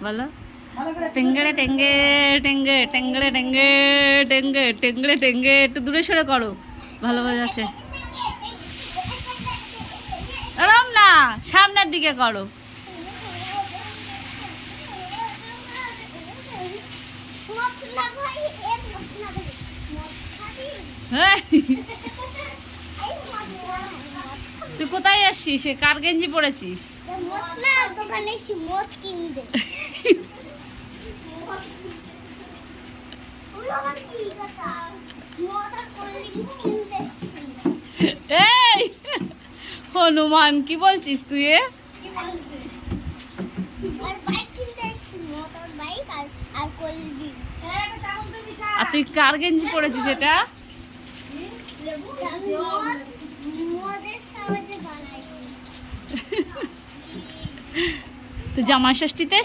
বলো টেঙ্গড়ে টেঙ্গে টেঙ্গে টেঙ্গড়ে টেঙ্গে টেঙ্গে টেঙ্গড়ে টেঙ্গে। একটু দূরে সরে করো, ভালো বোঝা যাচ্ছে। এরম না, সামনের দিকে করো। তুই কোথায় আসছিস? কার গেঞ্জি পরেছিস? এই হনুমান, কি বলছিস তুই? আর তুই কার গেঞ্জি পরেছিস এটা? তো জামাই ষষ্ঠীতে